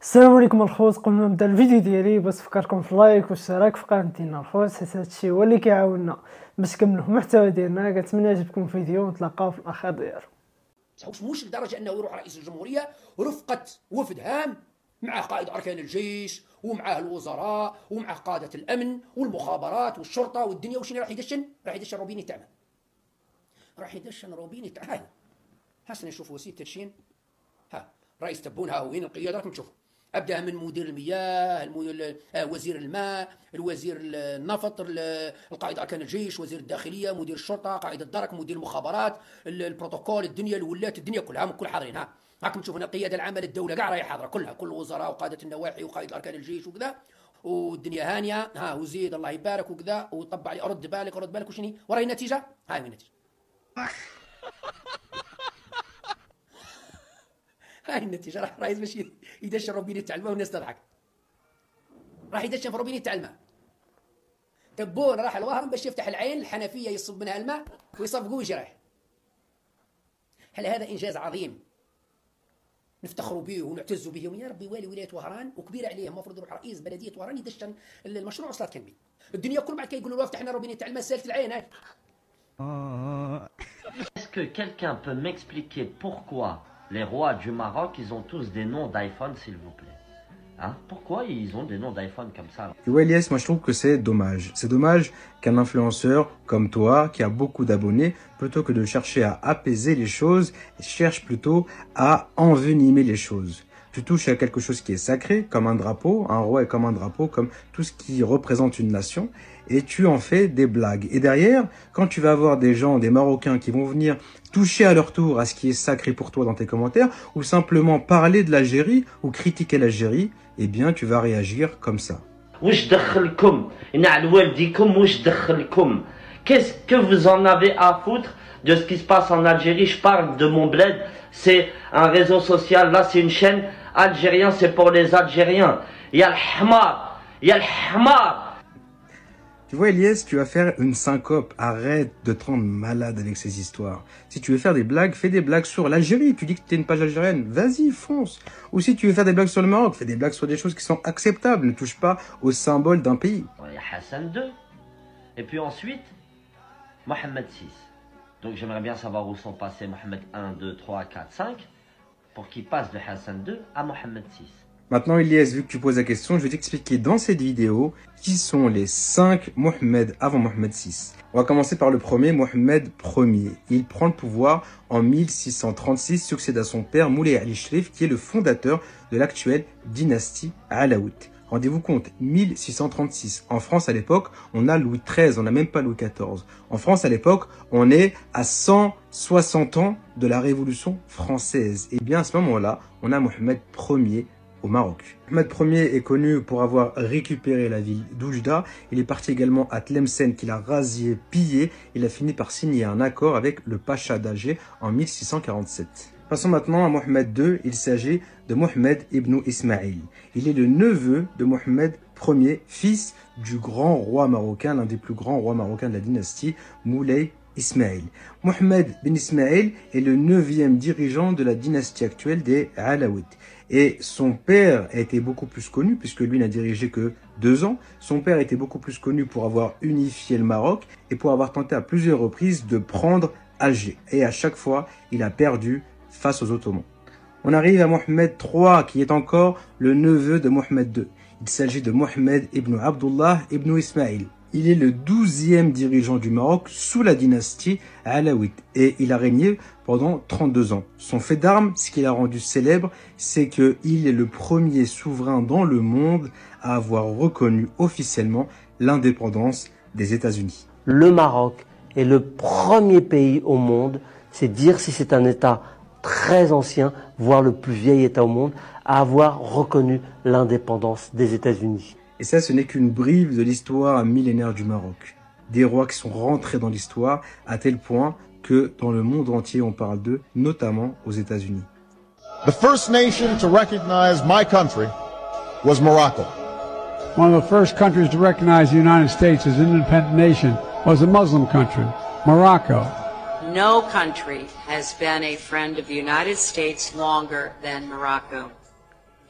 السلام عليكم الخوت. قبل ما نبدا الفيديو ديالي بس نفكركم في اللايك والاشتراك في قناه ديالنا الخوت، حيت هادشي هو اللي كيعاوننا باش نكملوا المحتوى ديالنا. كنتمنى يعجبكم الفيديو ونتلاقاو في الاخر ديالو. مش لدرجه انه يروح رئيس الجمهوريه رفقه وفد هام مع قائد اركان الجيش ومعه الوزراء ومعه قاده الامن والمخابرات والشرطه والدنيا. وشنو راح يدشن؟ راح يدشن روبيني تاعنا، راح يدشن روبيني تاع هاي. حسنا نشوفوا وسيله تدشين. ها رئيس تبون، ها وين القياده راكم تشوفوا. ابدا من مدير المياه، وزير الماء، الوزير النفط، القائد اركان الجيش، وزير الداخليه، مدير الشرطه، قائد الدرك، مدير المخابرات، البروتوكول، الدنيا الولات، الدنيا كلها كل حاضرين. ها راكم تشوفوا القياده العامه للدوله كاع راهي حاضره كلها، كل الوزراء وقاده النواحي وقائد اركان الجيش وكذا، والدنيا هانيه. ها وزيد الله يبارك وكذا، وطبع علي رد بالك وشني وراهي النتيجه. هاي وين النتيجه؟ هاي النتيجه. راح رئيس باش يدشن روبيني تاع الماء والناس تضحك. راح يدشن في روبيني تاع الماء. تبون راح الوهرم باش يفتح العين الحنفيه يصب منها الماء ويصفقوا ويجي رايح. هل هذا انجاز عظيم نفتخروا به ونعتز به؟ يا ربي والي ولايه وهران وكبير عليه، المفروض يروح رئيس بلديه وهران يدشن المشروع وصلات كنبي. الدنيا كل بعد كيقولوا له فتحنا روبيني تاع الماء سالت العين. هاي Est-ce que quelqu'un peut m'expliquer pourquoi les rois du Maroc, ils ont tous des noms d'iPhone, s'il vous plaît? Hein? Pourquoi ils ont des noms d'iPhone comme ça? Et ouais, Elias, moi je trouve que c'est dommage. C'est dommage qu'un influenceur comme toi, qui a beaucoup d'abonnés, plutôt que de chercher à apaiser les choses, cherche plutôt à envenimer les choses. Tu touches à quelque chose qui est sacré, comme un drapeau. Un roi est comme un drapeau, comme tout ce qui représente une nation. Et tu en fais des blagues. Et derrière, quand tu vas avoir des gens, des Marocains qui vont venir toucher à leur tour à ce qui est sacré pour toi dans tes commentaires, ou simplement parler de l'Algérie, ou critiquer l'Algérie, eh bien, tu vas réagir comme ça. Qu'est-ce que vous en avez à foutre de ce qui se passe en Algérie? Je parle de mon bled, c'est un réseau social, là c'est une chaîne algérienne, c'est pour les Algériens. Il y a le hamar, il y a le hamar. Tu vois, Elias, tu vas faire une syncope. Arrête de te rendre malade avec ces histoires. Si tu veux faire des blagues, fais des blagues sur l'Algérie. Tu dis que tu es une page algérienne. Vas-y, fonce. Ou si tu veux faire des blagues sur le Maroc, fais des blagues sur des choses qui sont acceptables. Ne touche pas au symbole d'un pays. Il y a Hassan II. Et puis ensuite, Mohamed VI. Donc j'aimerais bien savoir où sont passés Mohamed 1, 2, 3, 4, 5 pour qu'ils passent de Hassan II à Mohamed VI. Maintenant, Elias, vu que tu poses la question, je vais t'expliquer dans cette vidéo qui sont les 5 Mohamed avant Mohamed VI. On va commencer par le premier, Mohamed Ier. Il prend le pouvoir en 1636, succède à son père Moulay Ali Sherif, qui est le fondateur de l'actuelle dynastie Alaouite. Rendez-vous compte, 1636. En France, à l'époque, on a Louis XIII, on n'a même pas Louis XIV. En France, à l'époque, on est à 160 ans de la Révolution française. Et bien, à ce moment-là, on a Mohamed Ier au Maroc. Mohamed Ier est connu pour avoir récupéré la ville d'Oujda. Il est parti également à Tlemcen qu'il a rasé, pillé. Il a fini par signer un accord avec le Pacha d'Alger en 1647. Passons maintenant à Mohamed II. Il s'agit de Mohamed ibn Ismaïl. Il est le neveu de Mohamed Ier, fils du grand roi marocain, l'un des plus grands rois marocains de la dynastie, Moulay Ismaïl. Mohamed bin Ismaïl est le 9e dirigeant de la dynastie actuelle des Alaouites. Et son père a été beaucoup plus connu, puisque lui n'a dirigé que 2 ans. Son père était beaucoup plus connu pour avoir unifié le Maroc et pour avoir tenté à plusieurs reprises de prendre Alger. Et à chaque fois, il a perdu face aux Ottomans. On arrive à Mohamed III, qui est encore le neveu de Mohamed II. Il s'agit de Mohamed ibn Abdullah ibn Ismaïl. Il est le 12e dirigeant du Maroc sous la dynastie Alaouite et il a régné pendant 32 ans. Son fait d'armes, ce qui l'a rendu célèbre, c'est qu'il est le premier souverain dans le monde à avoir reconnu officiellement l'indépendance des États-Unis. Le Maroc est le premier pays au monde, c'est dire si c'est un État très ancien, voire le plus vieil État au monde, à avoir reconnu l'indépendance des États-Unis. Et ça, ce n'est qu'une brive de l'histoire millénaire du Maroc. Des rois qui sont rentrés dans l'histoire à tel point que dans le monde entier, on parle d'eux, notamment aux États-Unis. The first nation to recognize my country was Morocco. One of the first countries to recognize the United States as an independent nation was a Muslim country, Morocco. No country has been a friend of the United States longer than Morocco.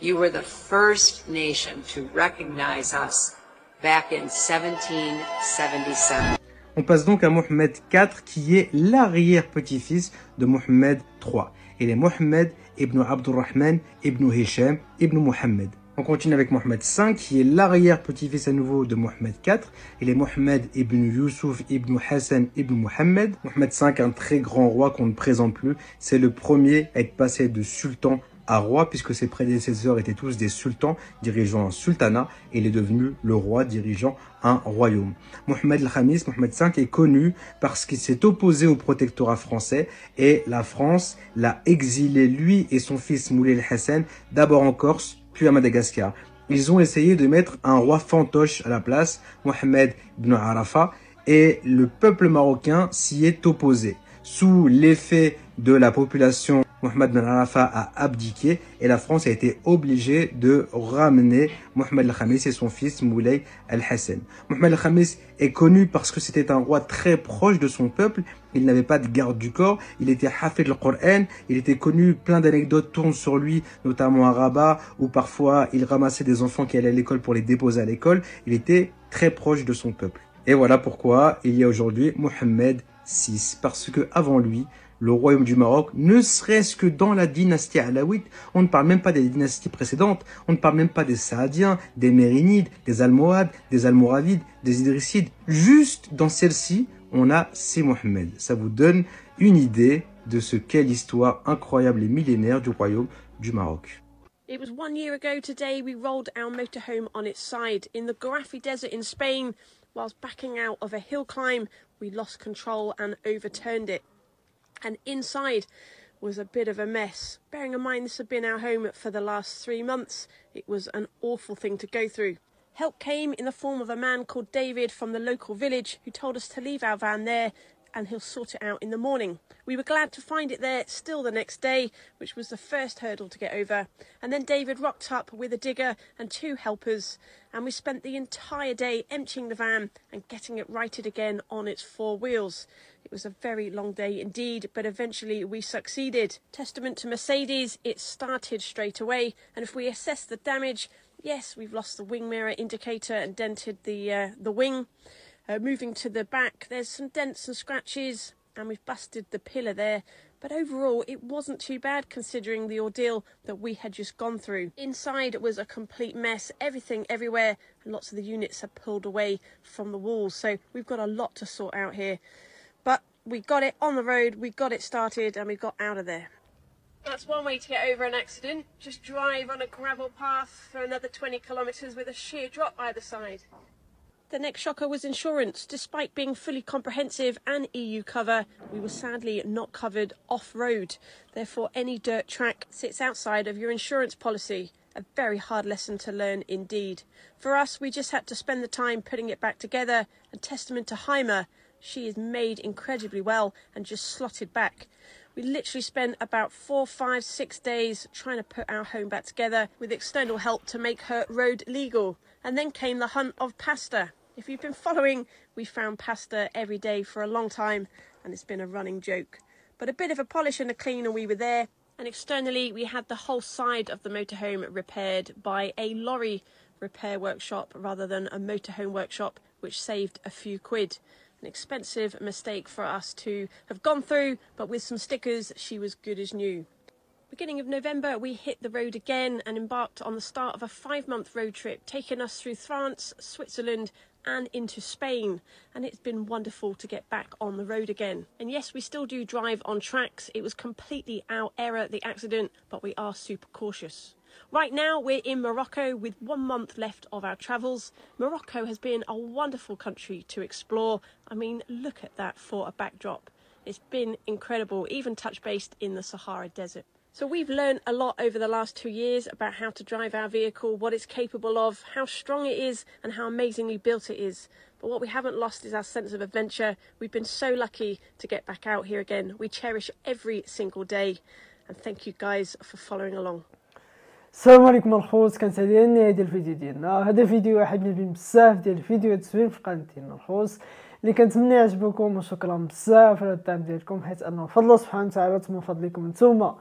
You were the first nation to recognize us back in 1777. On passe donc à Mohammed IV, qui est l'arrière-petit-fils de Mohammed III. Il est Mohammed ibn Abdurrahman ibn Hisham ibn Mohammed. On continue avec Mohammed V, qui est l'arrière-petit-fils à nouveau de Mohammed IV. Il est Mohammed ibn Yusuf ibn Hassan ibn Mohammed. Mohammed V, un très grand roi qu'on ne présente plus. C'est le premier à être passé de sultan à roi, puisque ses prédécesseurs étaient tous des sultans dirigeant un sultanat, et il est devenu le roi dirigeant un royaume. Mohammed al-Khamis, Mohammed V, est connu parce qu'il s'est opposé au protectorat français, et la France l'a exilé, lui et son fils Moulay al-Hassan, d'abord en Corse, puis à Madagascar. Ils ont essayé de mettre un roi fantoche à la place, Mohammed ibn Arafat, et le peuple marocain s'y est opposé. Sous l'effet de la population, Mohammed ibn Arafat a abdiqué et la France a été obligée de ramener Mohammed al-Khamis et son fils Moulay al-Hassan. Mohammed al-Khamis est connu parce que c'était un roi très proche de son peuple. Il n'avait pas de garde du corps, il était hafid al-Qur'an, il était connu, plein d'anecdotes tournent sur lui, notamment à Rabat, où parfois il ramassait des enfants qui allaient à l'école pour les déposer à l'école. Il était très proche de son peuple. Et voilà pourquoi il y a aujourd'hui Mohammed VI, parce que avant lui, le royaume du Maroc, ne serait-ce que dans la dynastie alaouite, on ne parle même pas des dynasties précédentes, on ne parle même pas des Saadiens, des Mérinides, des Almohades, des Almoravides, des Idrissides. Juste dans celle-ci, on a ces Mohammed. Ça vous donne une idée de ce qu'est l'histoire incroyable et millénaire du royaume du Maroc. It was 1 year ago today we rolled our motorhome on its side in the Garaffi Desert in Spain. Whilst backing out of a hill climb, we lost control and overturned it. And inside was a bit of a mess. Bearing in mind this had been our home for the last 3 months, it was an awful thing to go through. Help came in the form of a man called David from the local village who told us to leave our van there and he'll sort it out in the morning. We were glad to find it there still the next day, which was the first hurdle to get over. And then David rocked up with a digger and 2 helpers, and we spent the entire day emptying the van and getting it righted again on its 4 wheels. It was a very long day indeed, but eventually we succeeded. Testament to Mercedes, it started straight away, and if we assess the damage, yes, we've lost the wing mirror indicator and dented the wing. Moving to the back, there's some dents and scratches, and we've busted the pillar there. But overall, it wasn't too bad considering the ordeal that we had just gone through. Inside was a complete mess, everything everywhere, and lots of the units had pulled away from the walls. So we've got a lot to sort out here. But we got it on the road, we got it started, and we got out of there. That's one way to get over an accident. Just drive on a gravel path for another 20 kilometres with a sheer drop either side. The next shocker was insurance. Despite being fully comprehensive and EU cover, we were sadly not covered off-road. Therefore, any dirt track sits outside of your insurance policy. A very hard lesson to learn indeed. For us, we just had to spend the time putting it back together, and testament to Haima, she is made incredibly well and just slotted back. We literally spent about 4, 5, 6 days trying to put our home back together with external help to make her road legal. And then came the hunt of pasta. If you've been following, we found pasta every day for a long time, and it's been a running joke. But a bit of a polish and a clean and we were there. And externally, we had the whole side of the motorhome repaired by a lorry repair workshop rather than a motorhome workshop, which saved a few quid. An expensive mistake for us to have gone through, but with some stickers, she was good as new. Beginning of November, we hit the road again and embarked on the start of a 5-month road trip, taking us through France, Switzerland, and into Spain, and it's been wonderful to get back on the road again. And yes, we still do drive on tracks. It was completely our error, the accident, but we are super cautious. Right now we're in Morocco with 1 month left of our travels. Morocco has been a wonderful country to explore. I mean, look at that for a backdrop. It's been incredible, even touch-based in the Sahara Desert. So we've learned a lot over the last 2 years about how to drive our vehicle, what it's capable of, how strong it is and how amazingly built it is. But what we haven't lost is our sense of adventure. We've been so lucky to get back out here again. We cherish every single day. And thank you guys for following along. السلام عليكم الخوت، كانت هذه النهايه ديال الفيديو ديالنا. هذا فيديو واحد من بزاف ديال الفيديوهات زوين في القناه ديالنا الخوت اللي كنتمنى يعجبكم، وشكرا بزاف على الدعم ديالكم، حيت انه فضل الله سبحانه وتعالى من فضلكم نتوما